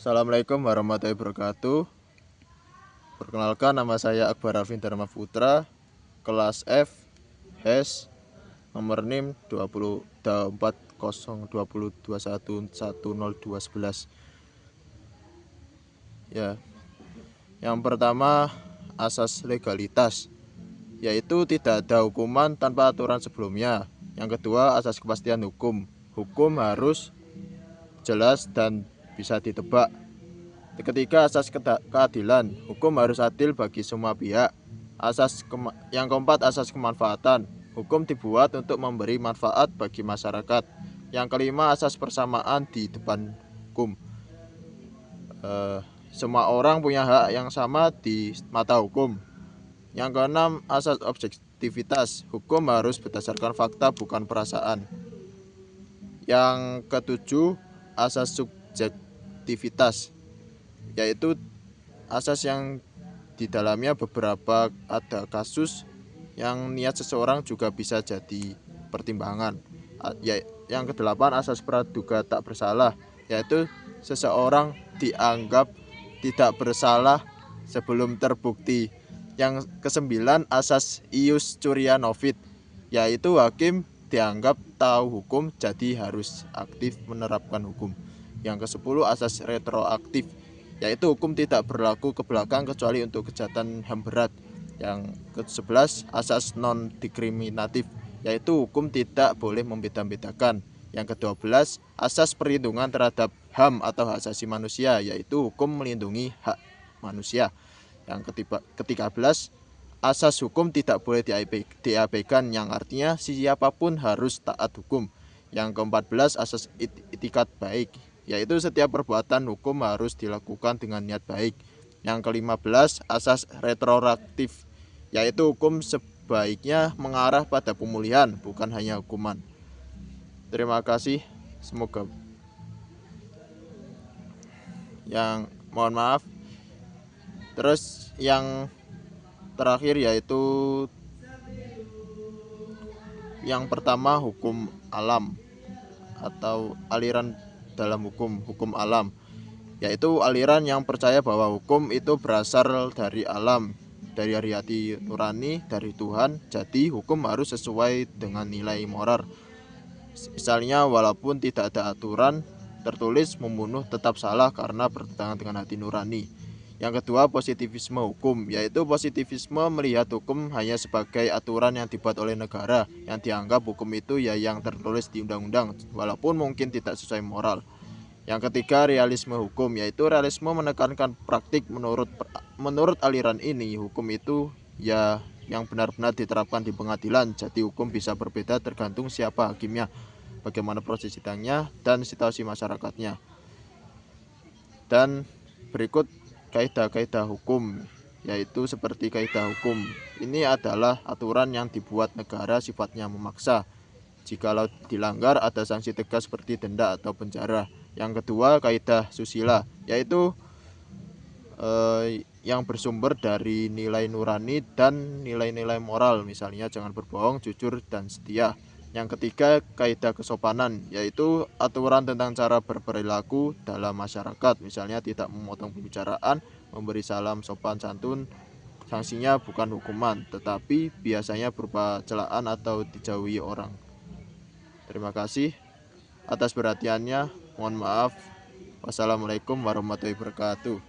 Assalamualaikum warahmatullahi wabarakatuh. Perkenalkan, nama saya Akbar Alvin Dharma Putra, kelas F, HES, nomor NIM 20.4020211011. Ya, yang pertama asas legalitas, yaitu tidak ada hukuman tanpa aturan sebelumnya. Yang kedua asas kepastian hukum. Hukum harus jelas dan bisa ditebak. Ketiga asas keadilan, hukum harus adil bagi semua pihak. Yang keempat asas kemanfaatan, hukum dibuat untuk memberi manfaat bagi masyarakat. Yang kelima asas persamaan di depan hukum. Semua orang punya hak yang sama di mata hukum. Yang keenam asas objektivitas, hukum harus berdasarkan fakta bukan perasaan. Yang ketujuh asas subjektivitas, yaitu asas yang di dalamnya beberapa ada kasus yang niat seseorang juga bisa jadi pertimbangan. Yang kedelapan asas praduga tak bersalah, yaitu seseorang dianggap tidak bersalah sebelum terbukti. Yang kesembilan asas ius curiae novit, yaitu hakim dianggap tahu hukum jadi harus aktif menerapkan hukum. Yang kesepuluh asas retroaktif, yaitu hukum tidak berlaku ke belakang kecuali untuk kejahatan HAM berat. Yang ke-11 asas non-diskriminatif, yaitu hukum tidak boleh membeda-bedakan. Yang ke-12 asas perlindungan terhadap HAM atau hak asasi manusia, yaitu hukum melindungi hak manusia. Yang ke-13 asas hukum tidak boleh diabaikan, yang artinya siapapun harus taat hukum. Yang ke-14 asas itikat baik, yaitu setiap perbuatan hukum harus dilakukan dengan niat baik. Yang ke-15 asas retroaktif, yaitu hukum sebaiknya mengarah pada pemulihan bukan hanya hukuman. Terima kasih. Semoga mohon maaf. Terus yang terakhir yaitu yang pertama hukum alam atau aliran dalam hukum alam, yaitu aliran yang percaya bahwa hukum itu berasal dari alam, dari hati nurani, dari Tuhan. Jadi hukum harus sesuai dengan nilai moral. Misalnya walaupun tidak ada aturan tertulis, membunuh tetap salah karena bertentangan dengan hati nurani. Yang kedua positivisme hukum, yaitu positivisme melihat hukum hanya sebagai aturan yang dibuat oleh negara, yang dianggap hukum itu ya yang tertulis di undang-undang walaupun mungkin tidak sesuai moral. Yang ketiga realisme hukum, yaitu realisme menekankan praktik. Menurut aliran ini hukum itu ya yang benar-benar diterapkan di pengadilan. Jadi hukum bisa berbeda tergantung siapa hakimnya, bagaimana proses sidangnya, dan situasi masyarakatnya. Dan berikut kaidah-kaidah hukum, yaitu seperti kaidah hukum ini adalah aturan yang dibuat negara sifatnya memaksa. Jikalau dilanggar ada sanksi tegas seperti denda atau penjara. Yang kedua kaidah susila, yaitu yang bersumber dari nilai nurani dan nilai-nilai moral, misalnya jangan berbohong, jujur, dan setia. Yang ketiga kaidah kesopanan, yaitu aturan tentang cara berperilaku dalam masyarakat, misalnya tidak memotong pembicaraan, memberi salam sopan santun. Sanksinya bukan hukuman, tetapi biasanya berupa celaan atau dijauhi orang. Terima kasih atas perhatiannya. Mohon maaf. Wassalamualaikum warahmatullahi wabarakatuh.